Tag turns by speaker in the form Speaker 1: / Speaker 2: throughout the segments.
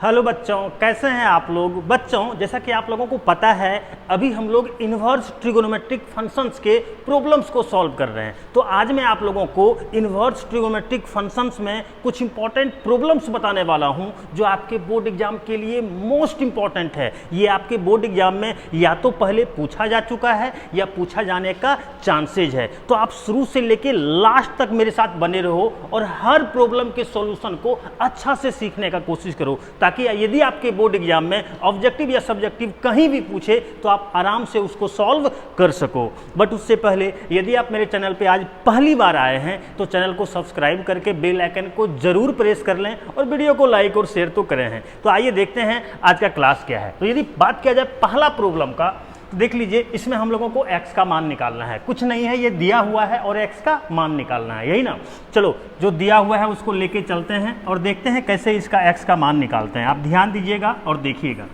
Speaker 1: Hello बच्चों, कैसे हैं आप लोग। बच्चों, जैसा कि आप लोगों को पता है अभी हम लोग इन्वर्स ट्रिगोनोमेट्रिक फंक्शंस के प्रॉब्लम्स को सॉल्व कर रहे हैं। तो आज मैं आप लोगों को इन्वर्स ट्रिगोनोमेट्रिक फंक्शंस में कुछ इंपॉर्टेंट प्रॉब्लम्स बताने वाला हूं जो आपके बोर्ड एग्जाम के लिए मोस्ट इंपॉर्टेंट है। ये आपके बोर्ड एग्जाम में या तो पहले पूछा जा चुका है या पूछा जाने का चांसेज है। तो आप शुरू से लेके लास्ट तक मेरे साथ बने रहो और हर प्रॉब्लम के सॉल्यूशन को अच्छा से सीखने का कोशिश करो, ताकि यदि आपके बोर्ड एग्जाम में ऑब्जेक्टिव या सब्जेक्टिव कहीं भी पूछे तो आप आराम से उसको सॉल्व कर सको। बट उससे पहले यदि आप मेरे चैनल पे आज पहली बार आए हैं तो चैनल को सब्सक्राइब करके बेल आइकन को जरूर प्रेस कर लें और वीडियो को लाइक और शेयर तो करें हैं। तो आइए देखते हैं आज का क्लास क्या है। तो यदि बात किया जाए पहला प्रॉब्लम का, तो देख लीजिए, इसमें हम लोगों को x का मान निकालना है। कुछ नहीं है, ये दिया हुआ है और x का मान निकालना है, यही ना। चलो, जो दिया हुआ है उसको लेके चलते हैं और देखते हैं कैसे इसका x का मान निकालते हैं। आप ध्यान दीजिएगा और देखिएगा।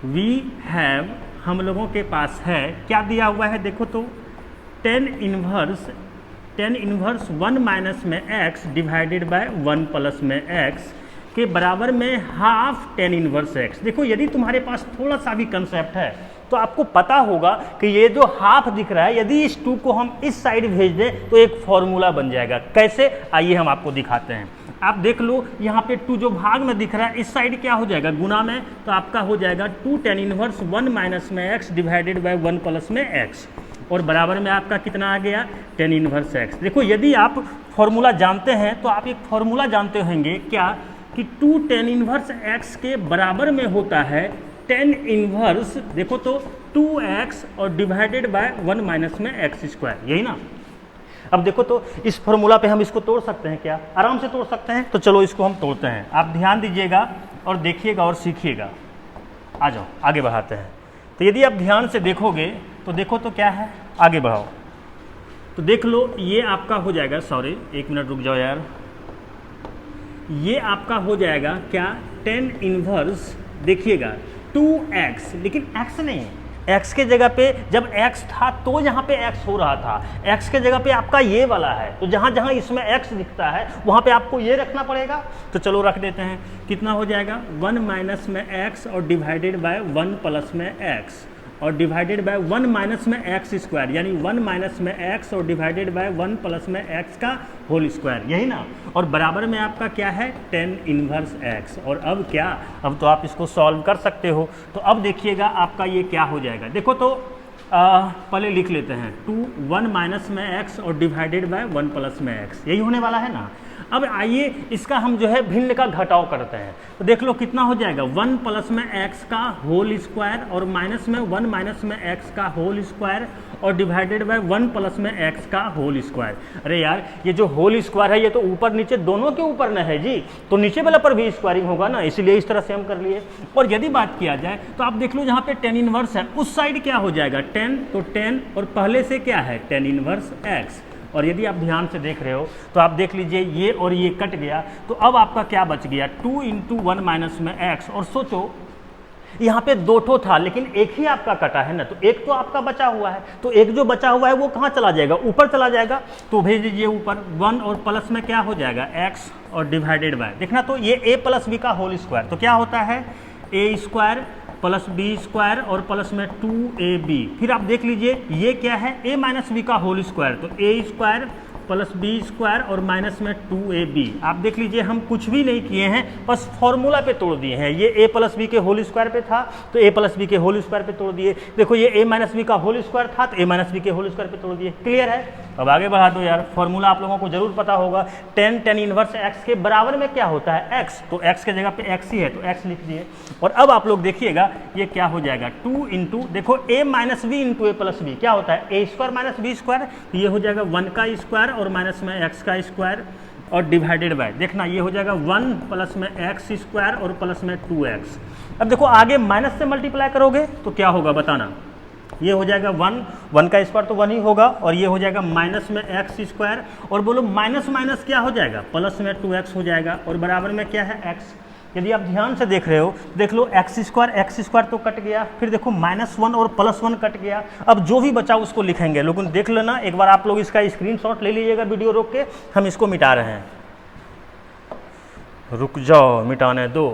Speaker 1: वी हैव, हम लोगों के पास है, क्या दिया हुआ है देखो तो, टेन इनवर्स 1 माइनस में x डिवाइडेड बाय 1 प्लस में x के बराबर में हाफ टेन इनवर्स x। देखो, यदि तुम्हारे पास थोड़ा सा भी कंसेप्ट है तो आपको पता होगा कि ये जो हाफ दिख रहा है, यदि इस 2 को हम इस साइड भेज दें तो एक फॉर्मूला बन जाएगा। कैसे, आइए हम आपको दिखाते हैं। आप देख लो, यहाँ पे 2 जो भाग में दिख रहा है, इस साइड क्या हो जाएगा, गुना में, तो आपका हो जाएगा 2 टेन इनवर्स 1 माइनस में x डिवाइडेड बाय 1 प्लस में x, और बराबर में आपका कितना आ गया, टेन इनवर्स x। देखो, यदि आप फॉर्मूला जानते हैं तो आप एक फॉर्मूला जानते होंगे क्या, कि 2 टेन इनवर्स x के बराबर में होता है टेन इनवर्स, देखो तो 2x और डिवाइडेड बाय 1 माइनस में x स्क्वायर, यही ना। अब देखो तो इस फॉर्मूला पे हम इसको तोड़ सकते हैं क्या, आराम से तोड़ सकते हैं। तो चलो इसको हम तोड़ते हैं। आप ध्यान दीजिएगा और देखिएगा और सीखिएगा। आ जाओ आगे बढ़ाते हैं। तो यदि आप ध्यान से देखोगे तो देखो तो क्या है, आगे बढ़ाओ तो देख लो, ये आपका हो जाएगा, सॉरी एक मिनट रुक जाओ यार, ये आपका हो जाएगा क्या, टेन इनवर्स, देखिएगा 2x, लेकिन x नहीं, x के जगह पे जब x था तो यहाँ पे x हो रहा था, x के जगह पे आपका ये वाला है, तो जहाँ जहाँ इसमें x दिखता है वहाँ पे आपको ये रखना पड़ेगा। तो चलो रख देते हैं। कितना हो जाएगा, 1 माइनस में x और डिवाइडेड बाय 1 प्लस में x और डिवाइडेड बाय 1 माइनस में x स्क्वायर, यानी 1 माइनस में x और डिवाइडेड बाय 1 प्लस में x का होल स्क्वायर, यही ना। और बराबर में आपका क्या है, 10 इनवर्स x। और अब क्या, अब तो आप इसको सॉल्व कर सकते हो। तो अब देखिएगा आपका ये क्या हो जाएगा। देखो तो पहले लिख लेते हैं, 1 माइनस में x और डिवाइडेड बाय 1 प्लस में x, यही होने वाला है ना। अब आइए इसका हम जो है भिन्न का घटाव करते हैं। तो देख लो कितना हो जाएगा, 1 प्लस में x का होल स्क्वायर और माइनस में 1 माइनस में x का होल स्क्वायर और डिवाइडेड बाय 1 प्लस में x का होल स्क्वायर। अरे यार, ये जो होल स्क्वायर है ये तो ऊपर नीचे दोनों के ऊपर न है जी, तो नीचे वाला पर भी स्क्वायरिंग होगा ना, इसलिए इस तरह से हम कर लिए। और यदि बात किया जाए तो आप देख लो, जहाँ पे टेन इनवर्स है उस साइड क्या हो जाएगा, 10, तो 10 और पहले से क्या है, टेन इनवर्स x। और यदि आप ध्यान से देख रहे हो तो आप देख लीजिए, ये और ये कट गया, तो अब आपका क्या बच गया, 2 इंटू 1 माइनस में x। और सोचो यहाँ पे 2 ठो था लेकिन एक ही आपका कटा है ना, तो एक तो आपका बचा हुआ है, तो एक जो बचा हुआ है वो कहाँ चला जाएगा, ऊपर चला जाएगा। तो भेज दीजिए ऊपर, 1 और प्लस में क्या हो जाएगा, x और डिवाइडेड बाय, देखना तो ये a प्लस b का होल स्क्वायर, तो क्या होता है, a square plus B square और प्लस में 2ab। फिर आप देख लीजिए ये क्या है, a माइनस बी का होल स्क्वायर, तो a square plus B square और माइनस में 2ab। आप देख लीजिए हम कुछ भी नहीं किए हैं, बस फॉर्मूला पे तोड़ दिए हैं। ये a प्लस बी के होल स्क्वायर पे था तो a प्लस बी के होल स्क्वायर पे तोड़ दिए। देखो, ये a माइनस बी का होल स्क्वायर था तो a माइनस बी के होल स्क्वायर पे तोड़ दिए। क्लियर है। अब आगे बढ़ा दो यार, फॉर्मूला आप लोगों को जरूर पता होगा, टेन इनवर्स x के बराबर में क्या होता है, x, तो x के जगह पे x ही है तो x लिख दिए। और अब आप लोग देखिएगा ये क्या हो जाएगा, 2 इंटू, देखो a minus B into A plus B क्या होता है, a square minus B square, तो ये हो जाएगा 1 का स्क्वायर और माइनस में x का स्क्वायर और डिवाइडेड बाय, देखना ये हो जाएगा 1 प्लस में x स्क्वायर और प्लस में 2x। अब देखो आगे माइनस से मल्टीप्लाई करोगे तो क्या होगा बताना, ये हो जाएगा 1 का स्क्वायर तो 1 ही होगा, और ये हो जाएगा माइनस में x स्क्वायर, और बोलो माइनस माइनस क्या हो जाएगा, प्लस में 2x हो जाएगा, और बराबर में क्या है, x। यदि आप ध्यान से देख रहे हो, देख लो x स्क्वायर तो कट गया, फिर देखो -1 और +1 कट गया। अब जो भी बचा उसको लिखेंगे, लेकिन देख लेना एक बार, आप लोग इसका स्क्रीनशॉट ले लीजिएगा वीडियो रोक के, हम इसको मिटा रहे हैं। रुक जाओ, मिटाने दो।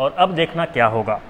Speaker 1: और अब देखना क्या होगा।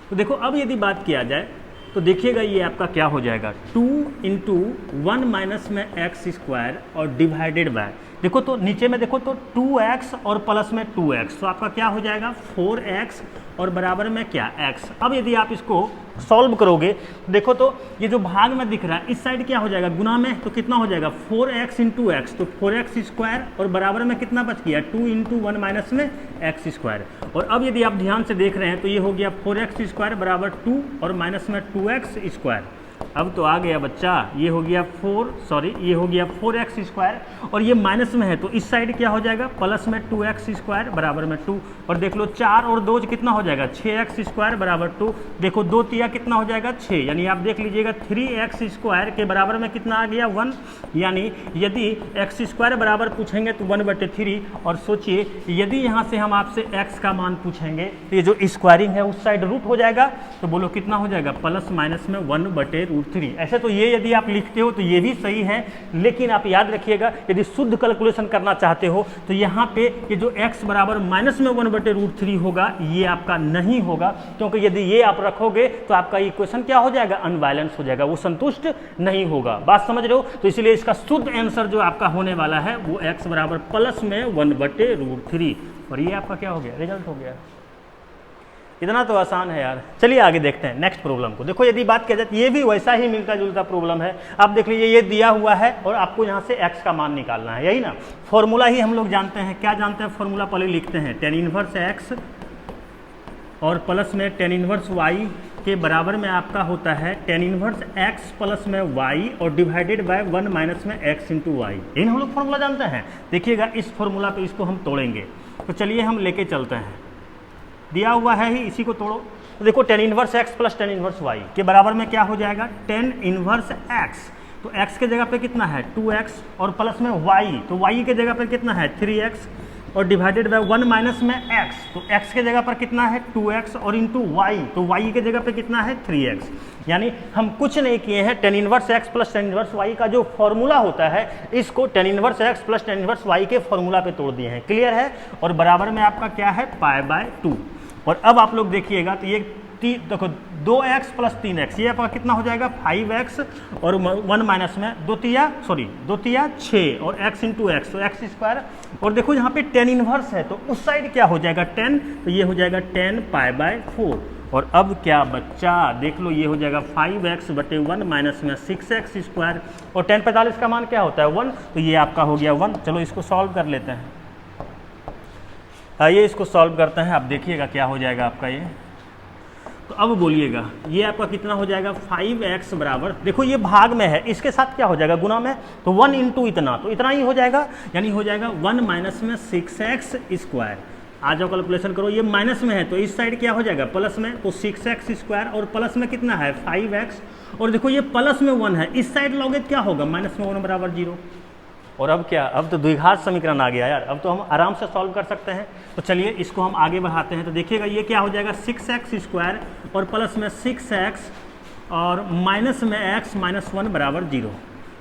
Speaker 1: तो देखो अब यदि बात किया जाए तो देखिएगा ये आपका क्या हो जाएगा 2 इंटू 1 माइनस में एक्स स्क्वायर और डिवाइडेड बाय, देखो तो नीचे में देखो तो 2x और प्लस में 2x, तो आपका क्या हो जाएगा 4x और बराबर में क्या x। अब यदि आप इसको सॉल्व करोगे देखो तो ये जो भाग में दिख रहा है इस साइड क्या हो जाएगा गुना में, तो कितना हो जाएगा 4x इंटू एक्स, तो 4x स्क्वायर और बराबर में कितना बच गया 2 इंटू 1 माइनस में एक्स स्क्वायर। और अब यदि आप ध्यान से देख रहे हैं तो ये हो गया 4x स्क्वायर बराबर 2 और माइनस में 2x स्क्वायर। अब तो आ गया बच्चा, ये हो गया 4x स्क्वायर और ये माइनस में है तो इस साइड क्या हो जाएगा प्लस में 2x स्क्वायर बराबर में 2, और देख लो 4 और 2 कितना हो जाएगा 6x स्क्वायर बराबर 2, देखो 2 तिया कितना हो जाएगा 6, यानी आप देख लीजिएगा 3x स्क्वायर के बराबर में कितना आ गया 1, यानी यदि x स्क्वायर बराबर पूछेंगे तो 1/3। और सोचिए यदि यहाँ से हम आपसे x का मान पूछेंगे तो ये जो स्क्वायरिंग है उस साइड रूट हो जाएगा, तो बोलो कितना हो जाएगा प्लस माइनस में 1/√3। ऐसे तो ये यदि आप लिखते हो तो ये भी सही है, लेकिन आप याद रखिएगा यदि शुद्ध कैलकुलेशन करना चाहते हो तो यहाँ पे ये जो x बराबर माइनस में 1/√3 होगा ये आपका नहीं होगा, क्योंकि यदि ये आप रखोगे तो आपका इक्वेशन क्या हो जाएगा अनबैलेंस हो जाएगा, वो संतुष्ट नहीं होगा। बात समझ रहे हो? तो इसलिए इसका शुद्ध आंसर जो आपका होने वाला है वो x बराबर प्लस में 1/√3, और ये आपका क्या हो गया रिजल्ट हो गया। इतना तो आसान है यार। चलिए आगे देखते हैं नेक्स्ट प्रॉब्लम को। देखो यदि बात किया जाए तो ये भी वैसा ही मिलता जुलता प्रॉब्लम है। आप देख लीजिए ये दिया हुआ है और आपको यहाँ से x का मान निकालना है, यही ना। फॉर्मूला ही हम लोग जानते हैं, क्या जानते हैं फॉर्मूला पहले लिखते हैं tan इनवर्स x और प्लस में tan इनवर्स y के बराबर में आपका होता है tan इनवर्स x प्लस में y और डिवाइडेड बाय 1 माइनस में x इंटू वाई। यही हम लोग फॉर्मूला जानते हैं। देखिएगा इस फॉर्मूला पे इसको हम तोड़ेंगे, तो चलिए हम लेके चलते हैं। दिया हुआ है ही, इसी को तोड़ो। तो देखो tan inverse x plus tan inverse y के बराबर में क्या हो जाएगा tan इनवर्स x, तो x के जगह पे कितना है 2x और प्लस में y, तो y के जगह पे कितना है 3x और डिवाइडेड बाय 1 माइनस में x, तो x के जगह पर कितना है 2x और इंटू y, तो y के जगह पे कितना है 3x। यानी हम कुछ नहीं किए हैं, tan inverse x plus tan inverse y का जो फॉर्मूला होता है इसको tan inverse x plus tan inverse y के फॉर्मूला पे तोड़ दिए हैं। क्लियर है? और बराबर में आपका क्या है π/2। और अब आप लोग देखिएगा तो ये देखो 2x प्लस 3x, ये आपका कितना हो जाएगा 5x और 1 माइनस में 2 तिया 6 और x इंटू एक्स, तो x स्क्वायर। और देखो यहाँ पे tan इनवर्स है तो उस साइड क्या हो जाएगा 10, तो ये हो जाएगा 10 π/4। और अब क्या बच्चा देख लो, ये हो जाएगा 5x/1 माइनस में 6x स्क्वायर, और tan 45 का मान क्या होता है 1, तो ये आपका हो गया 1। चलो इसको सॉल्व कर लेते हैं। आइए इसको सॉल्व करते हैं। आप देखिएगा क्या हो जाएगा आपका ये। तो अब बोलिएगा ये आपका कितना हो जाएगा 5x बराबर, देखो ये भाग में है, इसके साथ क्या हो जाएगा गुना में, तो 1 इंटू इतना, तो इतना ही हो जाएगा, यानी हो जाएगा 1 माइनस में 6x स्क्वायर। आ जाओ कैलकुलेशन करो, ये माइनस में है तो इस साइड क्या हो जाएगा प्लस में, तो 6x स्क्वायर और प्लस में कितना है 5x, और देखो ये प्लस में 1 है, इस साइड लोगे क्या होगा माइनस में 1 बराबर 0। और अब क्या, अब तो द्विघात समीकरण आ गया यार, अब तो हम आराम से सॉल्व कर सकते हैं। तो चलिए इसको हम आगे बढ़ाते हैं। तो देखिएगा ये क्या हो जाएगा 6x स्क्वायर और प्लस में 6x और माइनस में x माइनस 1 बराबर 0।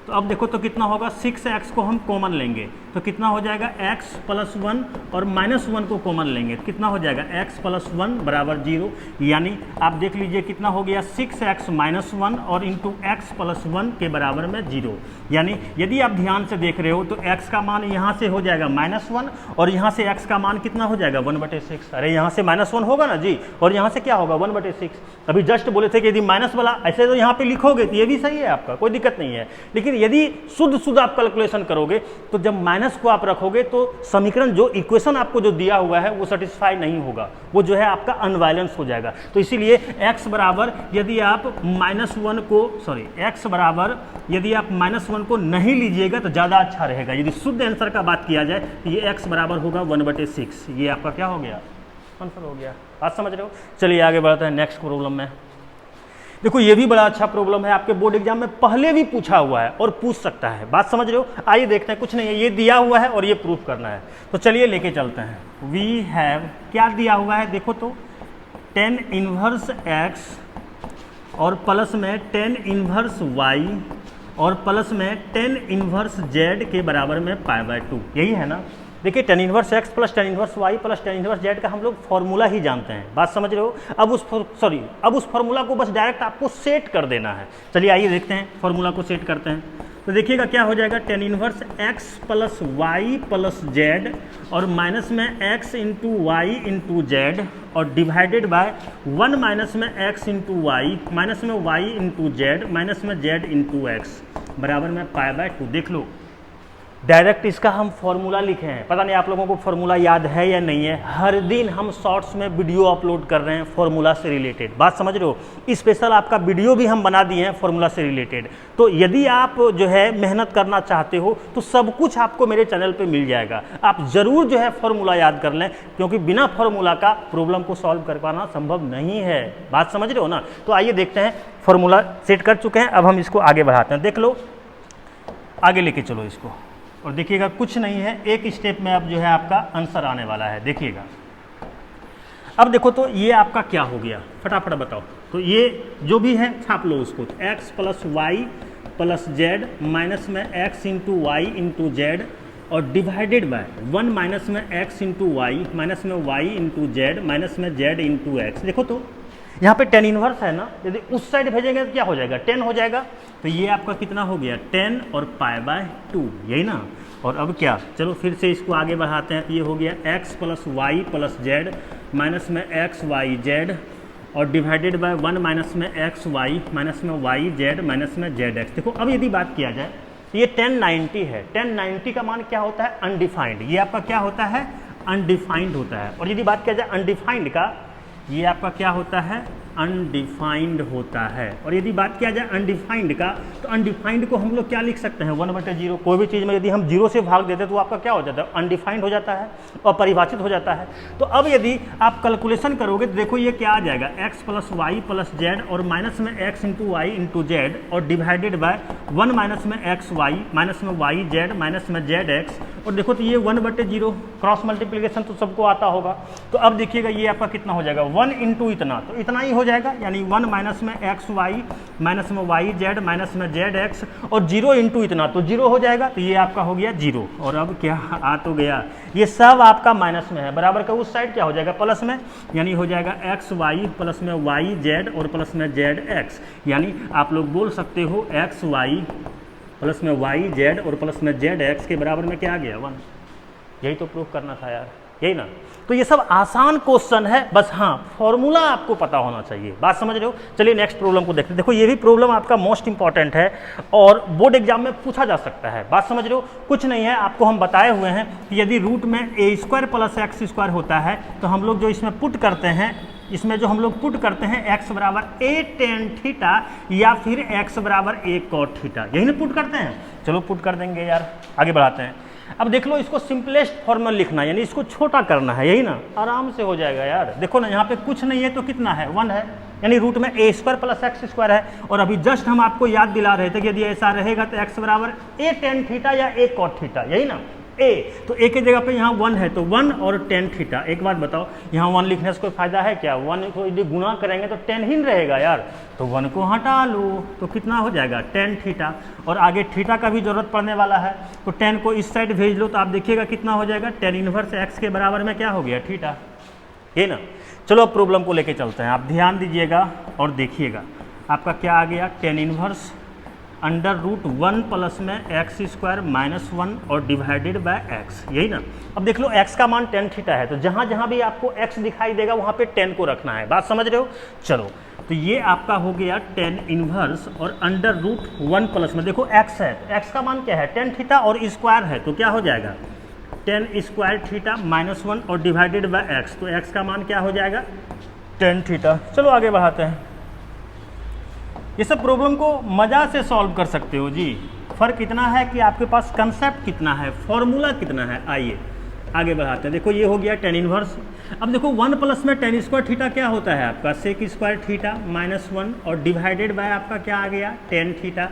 Speaker 1: तो अब देखो तो कितना होगा 6x को हम कॉमन लेंगे तो कितना हो जाएगा x प्लस 1 और माइनस 1 को कॉमन लेंगे तो कितना हो जाएगा x प्लस 1 बराबर 0। यानी आप देख लीजिए कितना हो गया 6x माइनस 1 और इंटू x प्लस 1 के बराबर में 0। यानी यदि आप ध्यान से देख रहे हो तो x का मान यहाँ से हो जाएगा -1 और यहाँ से x का मान कितना हो जाएगा 1/6। अरे यहाँ से -1 होगा ना जी, और यहाँ से क्या होगा 1/6। अभी जस्ट बोले थे कि यदि माइनस वाला ऐसे तो यहाँ पे लिखोगे तो ये भी सही है, आपका कोई दिक्कत नहीं है। लेकिन यदि शुद्ध आप कैलकुलेशन करोगे तो जब माइनस को आप रखोगे तो समीकरण जो इक्वेशन आपको जो दिया हुआ है वो सेटिस्फाई नहीं होगा, वो जो है आपका अनबैलेंस हो जाएगा। तो इसीलिए x बराबर यदि आप -1 को x बराबर यदि आप -1 को नहीं लीजिएगा तो ज़्यादा अच्छा रहेगा। यदि शुद्ध आंसर का बात किया जाए तो ये x बराबर होगा 1/6। ये आपका क्या हो गया आंसर हो गया। बात समझ रहे हो? चलिए आगे बढ़ते हैं नेक्स्ट प्रॉब्लम में। देखो ये भी बड़ा अच्छा प्रॉब्लम है, आपके बोर्ड एग्जाम में पहले भी पूछा हुआ है और पूछ सकता है। बात समझ रहे हो? आइए देखते हैं, कुछ नहीं है, ये दिया हुआ है और ये प्रूफ करना है। तो चलिए लेके चलते हैं। वी हैव क्या दिया हुआ है, देखो तो tan इनवर्स x और प्लस में tan इनवर्स y और प्लस में tan इनवर्स z के बराबर में π/2, यही है ना। देखिए tan inverse X plus tan inverse Y plus tan inverse Z का हम लोग फॉर्मूला ही जानते हैं, बात समझ रहे हो। अब उस फॉर्मूला को बस डायरेक्ट आपको सेट कर देना है। चलिए आइए देखते हैं फॉर्मूला को सेट करते हैं। तो देखिएगा क्या हो जाएगा, tan inverse X plus Y plus Z और माइनस में x into Y into Z और डिवाइडेड बाय 1 माइनस में एक्स इंटू वाई माइनस में वाई इंटू जेड माइनस में जेड इंटू एक्स बराबर में पाई बाय 2। देख लो डायरेक्ट इसका हम फॉर्मूला लिखे हैं। पता नहीं आप लोगों को फॉर्मूला याद है या नहीं है। हर दिन हम शॉर्ट्स में वीडियो अपलोड कर रहे हैं फॉर्मूला से रिलेटेड, बात समझ रहे हो। स्पेशल आपका वीडियो भी हम बना दिए हैं फॉर्मूला से रिलेटेड। तो यदि आप जो है मेहनत करना चाहते हो तो सब कुछ आपको मेरे चैनल पे मिल जाएगा। आप ज़रूर जो है फॉर्मूला याद कर लें, क्योंकि बिना फॉर्मूला का प्रॉब्लम को सॉल्व कर पाना संभव नहीं है, बात समझ रहे हो ना। तो आइए देखते हैं, फॉर्मूला सेट कर चुके हैं, अब हम इसको आगे बढ़ाते हैं। देख लो आगे लेके चलो इसको, और देखिएगा कुछ नहीं है, एक स्टेप में अब जो है आपका आंसर आने वाला है। देखिएगा अब देखो तो ये आपका क्या हो गया, फटाफट बताओ। तो ये जो भी है छाप लो उसको, x plus Y plus Z minus में x into Y into Z और डिवाइडेड बाय 1 माइनस में एक्स इंटू वाई माइनस में वाई इंटू जेड माइनस में जेड इंटू एक्स। देखो तो यहाँ पे टेन इनवर्स है ना, यदि उस साइड भेजेंगे तो क्या हो जाएगा, 10 हो जाएगा। तो ये आपका कितना हो गया, 10 और पाई बाय 2, यही ना। और अब क्या, चलो फिर से इसको आगे बढ़ाते हैं। तो ये हो गया X plus Y plus Z minus में एक्स वाई जेड और डिवाइडेड बाय 1 माइनस में एक्स वाई माइनस में वाई जेड माइनस में जेड एक्स। देखो अब यदि बात किया जाए तो ये 1090 है। 1090 का मान क्या होता है, अनडिफाइंड। ये आपका क्या होता है, अनडिफाइंड होता है। और यदि बात किया जाए अनडिफाइंड का, ये आपका क्या होता है, अनडिफाइंड होता है। और यदि बात किया जाए अनडिफाइंड का, तो अनडिफाइंड को हम लोग क्या लिख सकते हैं, 1/0। कोई भी चीज़ में यदि हम 0 से भाग देते हैं तो आपका क्या हो जाता है, अनडिफाइंड हो जाता है और परिभाषित हो जाता है। तो अब यदि आप कैलकुलेशन करोगे तो देखो ये क्या आ जाएगा, X plus Y plus Z और माइनस में x into Y into Z और डिवाइडेड बाय 1 माइनस में एक्स वाई माइनस में वाई जेड माइनस में जेड एक्स। और देखो तो ये 1/0 क्रॉस मल्टीप्लिकेशन तो सबको आता होगा। तो अब देखिएगा ये आपका कितना हो जाएगा, 1 इंटू इतना, तो इतना ही हो जाएगा, यानी 1 माइनस में एक्स वाई माइनस में वाई जेड माइनस में जेड एक्स और 0 इंटू इतना, तो 0 हो जाएगा। तो ये आपका हो गया 0। और अब क्या आ तो गया, ये सब आपका माइनस में है, बराबर का उस साइड क्या हो जाएगा, प्लस में, यानी हो जाएगा एक्स वाई प्लस में वाई जेड और प्लस में जेड एक्स। यानी आप लोग बोल सकते हो एक्स वाई प्लस में वाई जेड और प्लस में जेड एक्स के बराबर में क्या आ गया, 1। यही तो प्रूफ करना था यार, यही ना। तो ये सब आसान क्वेश्चन है, बस हाँ फॉर्मूला आपको पता होना चाहिए, बात समझ रहे हो। चलिए नेक्स्ट प्रॉब्लम को देखते हैं। देखो ये भी प्रॉब्लम आपका मोस्ट इंपॉर्टेंट है और बोर्ड एग्जाम में पूछा जा सकता है, बात समझ रहे हो। कुछ नहीं है, आपको हम बताए हुए हैं कि यदि रूट में a² प्लस x² होता है तो हम लोग जो इसमें पुट करते हैं, इसमें जो हम लोग पुट करते हैं x बराबर a tan थीटा या फिर x बराबर a cot थीटा, यही ना पुट करते हैं। चलो पुट कर देंगे यार, आगे बढ़ाते हैं। अब देख लो इसको सिंपलेस्ट फॉर्मूला लिखना है, यानी इसको छोटा करना है, यही ना, आराम से हो जाएगा यार। देखो ना यहाँ पे कुछ नहीं है तो कितना है, 1 है, यानी रूट में a² प्लस x² है। और अभी जस्ट हम आपको याद दिला रहे थे कि यदि ऐसा रहेगा तो x बराबर a tan थीटा या a cot थीटा, यही ना। a तो a की जगह पे यहाँ 1 है तो 1 और tan थीटा। एक बात बताओ, यहाँ 1 लिखने से कोई फायदा है क्या, 1 को यदि गुना करेंगे तो tan ही रहेगा यार, तो 1 को हटा लो तो कितना हो जाएगा, tan थीटा। और आगे थीटा का भी जरूरत पड़ने वाला है, तो tan को इस साइड भेज लो तो आप देखिएगा कितना हो जाएगा, tan इनवर्स x के बराबर में क्या हो गया, थीटा, ये ना। चलो अब प्रॉब्लम को लेके चलते हैं, आप ध्यान दीजिएगा और देखिएगा आपका क्या आ गया, tan inverse under root 1 plus में x² माइनस 1 और डिवाइडेड बाय x, यही ना। अब देख लो x का मान tan थीटा है, तो जहाँ जहाँ भी आपको x दिखाई देगा वहाँ पे tan को रखना है, बात समझ रहे हो। चलो तो ये आपका हो गया tan इनवर्स और अंडर रूट 1 प्लस में, देखो x है, x का मान क्या है, tan थीटा और स्क्वायर है, तो क्या हो जाएगा, tan² थीटा माइनस 1 और डिवाइडेड बाय x, तो x का मान क्या हो जाएगा, tan थीटा। चलो आगे बढ़ाते हैं। ये सब प्रॉब्लम को मज़ा से सॉल्व कर सकते हो जी, फ़र्क इतना है कि आपके पास कंसेप्ट कितना है, फॉर्मूला कितना है। आइए आगे बढ़ाते हैं। देखो ये हो गया tan इनवर्स। अब देखो 1 प्लस में tan² थीटा क्या होता है आपका, sec² थीटा माइनस 1 और डिवाइडेड बाय आपका क्या आ गया, tan थीटा।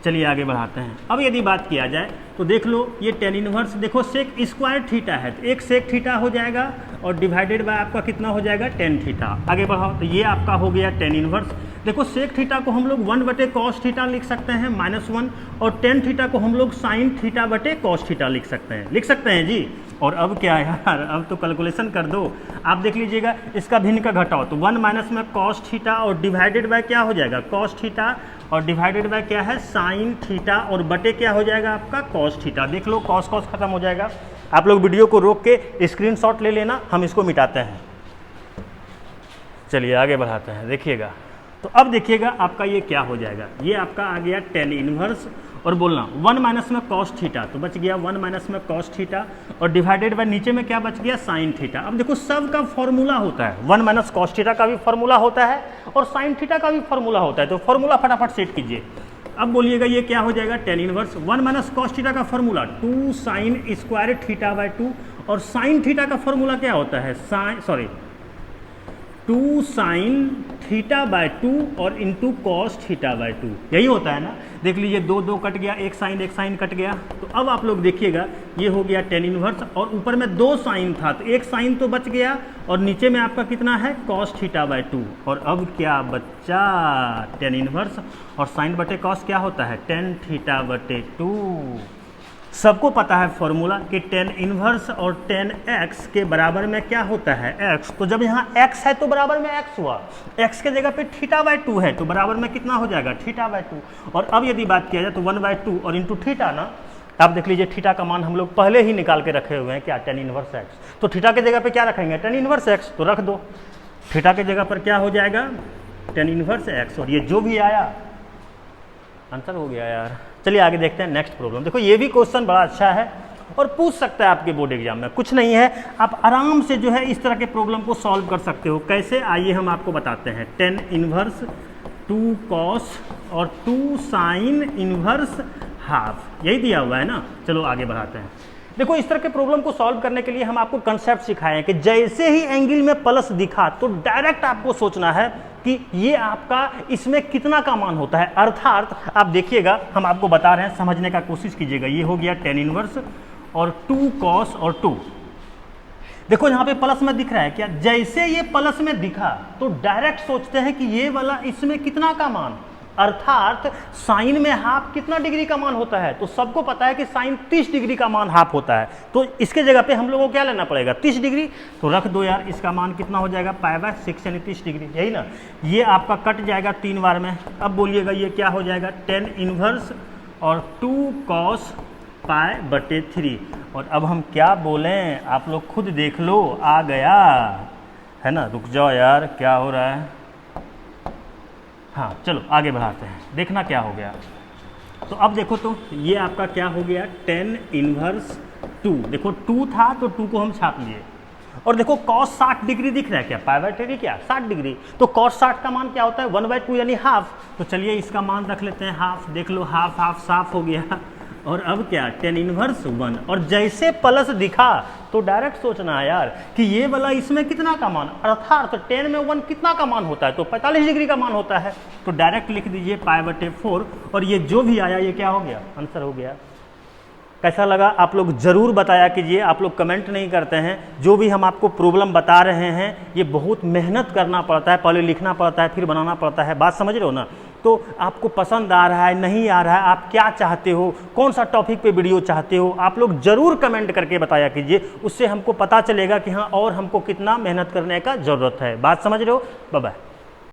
Speaker 1: चलिए आगे बढ़ाते हैं। अब यदि बात किया जाए तो देख लो ये tan इनवर्स, देखो sec² थीटा है तो एक sec थीटा हो जाएगा और डिवाइडेड बाय आपका कितना हो जाएगा, tan थीटा। आगे बढ़ाओ तो ये आपका हो गया tan इनवर्स। देखो sec थीटा को हम लोग 1/cos थीटा लिख सकते हैं माइनस 1 और tan थीटा को हम लोग sin थीटा बटे cos थीटा लिख सकते हैं जी। और अब क्या है यार, अब तो कैलकुलेशन कर दो। आप देख लीजिएगा इसका भिन्न का घटाओ तो 1 माइनस में कॉस थीटा और डिवाइडेड बाय क्या हो जाएगा, कॉस थीटा और डिवाइडेड बाय क्या है, साइन थीटा और बटे क्या हो जाएगा आपका कॉस थीटा। देख लो कॉस कॉस खत्म हो जाएगा। आप लोग वीडियो को रोक के स्क्रीनशॉट ले लेना, हम इसको मिटाते हैं। चलिए आगे बढ़ाते हैं, देखिएगा। तो अब देखिएगा आपका ये क्या हो जाएगा, ये आपका आ गया टेन इनवर्स और बोलना 1 माइनस में कॉस थीटा, तो बच गया 1 माइनस में कॉस थीटा और डिवाइडेड बाय नीचे में क्या बच गया, साइन थीटा। अब देखो सब का फॉर्मूला होता है, 1 माइनस कॉस थीटा का भी फॉर्मूला होता है और साइन थीटा का भी फॉर्मूला होता है, तो फॉर्मूला फटाफट सेट कीजिए। अब बोलिएगा ये क्या हो जाएगा, tan inverse 1 minus cos theta का formula 2 sine square theta by 2 और साइन थीटा का फॉर्मूला क्या होता है, 2 साइन थीटा बाय 2 और इंटू कॉस थीटा बाय 2, यही होता है ना। देख लीजिए 2 2 कट गया, एक साइन कट गया। तो अब आप लोग देखिएगा ये हो गया टेन इनवर्स और ऊपर में 2 साइन था तो एक साइन तो बच गया और नीचे में आपका कितना है, कॉस थीटा बाय 2। और अब क्या बच्चा, टेन इनवर्स और साइन बटे कॉस क्या होता है, टेन थीटा बटे 2। सबको पता है फॉर्मूला कि टेन इनवर्स और टेन एक्स के बराबर में क्या होता है, एक्स। तो जब यहाँ एक्स है तो बराबर में एक्स हुआ, एक्स के जगह पे थीटा बाय 2 है तो बराबर में कितना हो जाएगा, थीटा बाय 2। और अब यदि बात किया जाए तो 1/2 और इंटू थीटा ना, आप देख लीजिए थीटा का मान हम लोग पहले ही निकाल के रखे हुए हैं, क्या, टेन इनवर्स एक्स। तो थीटा के जगह पे क्या रखेंगे, टेन इनवर्स एक्स, तो रख दो। थीटा के जगह पर क्या हो जाएगा, टेन इनवर्स एक्स और ये जो भी आया आंसर हो गया यार। चलिए आगे देखते हैं नेक्स्ट प्रॉब्लम। देखो ये भी क्वेश्चन बड़ा अच्छा है और पूछ सकता है आपके बोर्ड एग्जाम में, कुछ नहीं है, आप आराम से जो है इस तरह के प्रॉब्लम को सॉल्व कर सकते हो। कैसे, आइए हम आपको बताते हैं। टेन इनवर्स 2 कॉस और 2 साइन इनवर्स हाफ, यही दिया हुआ है ना। चलो आगे बढ़ाते हैं। देखो इस तरह के प्रॉब्लम को सॉल्व करने के लिए हम आपको कंसेप्ट सिखाए हैं कि जैसे ही एंगल में प्लस दिखा तो डायरेक्ट आपको सोचना है कि ये आपका इसमें कितना का मान होता है। अर्थात आप देखिएगा हम आपको बता रहे हैं, समझने का कोशिश कीजिएगा। ये हो गया टेन इनवर्स और 2 कॉस और 2। देखो यहाँ पे प्लस में दिख रहा है क्या, जैसे ये प्लस में दिखा तो डायरेक्ट सोचते हैं कि ये वाला इसमें कितना का मान, अर्थात साइन में हाफ कितना डिग्री का मान होता है। तो सबको पता है कि साइन 30 डिग्री का मान हाफ होता है, तो इसके जगह पे हम लोगों को क्या लेना पड़ेगा, 30 डिग्री। तो रख दो यार, इसका मान कितना हो जाएगा, π/6 यानी 30 डिग्री, यही ना। ये आपका कट जाएगा 3 बार में। अब बोलिएगा ये क्या हो जाएगा, टेन इनवर्स और 2 कॉस π/3। और अब हम क्या बोलें, आप लोग खुद देख लो, आ गया है ना। रुक जाओ यार, क्या हो रहा है। हाँ चलो आगे बढ़ाते हैं, देखना क्या हो गया। तो अब देखो तो ये आपका क्या हो गया, टेन इनवर्स 2। देखो 2 था तो 2 को हम छाप लिए और देखो cos 60 डिग्री दिख रहा है क्या, π/3 क्या 60 डिग्री। तो cos 60 का मान क्या होता है, 1/2 यानी हाफ। तो चलिए इसका मान रख लेते हैं हाफ। देख लो हाफ हाफ साफ हो गया। और अब क्या, टेन इनवर्स 1। और जैसे प्लस दिखा तो डायरेक्ट सोचना है यार कि ये वाला इसमें कितना का मान, अर्थात तो 10 में 1 कितना का मान होता है, तो 45 डिग्री का मान होता है। तो डायरेक्ट लिख दीजिए π/4 और ये जो भी आया ये क्या हो गया, आंसर हो गया। कैसा लगा आप लोग ज़रूर बताया कीजिए। आप लोग कमेंट नहीं करते हैं। जो भी हम आपको प्रॉब्लम बता रहे हैं ये बहुत मेहनत करना पड़ता है, पहले लिखना पड़ता है फिर बनाना पड़ता है, बात समझ रहे हो ना। तो आपको पसंद आ रहा है नहीं आ रहा है, आप क्या चाहते हो, कौन सा टॉपिक पे वीडियो चाहते हो, आप लोग ज़रूर कमेंट करके बताया कीजिए। उससे हमको पता चलेगा कि हाँ और हमको कितना मेहनत करने का ज़रूरत है। बात समझ रहे हो। Bye bye.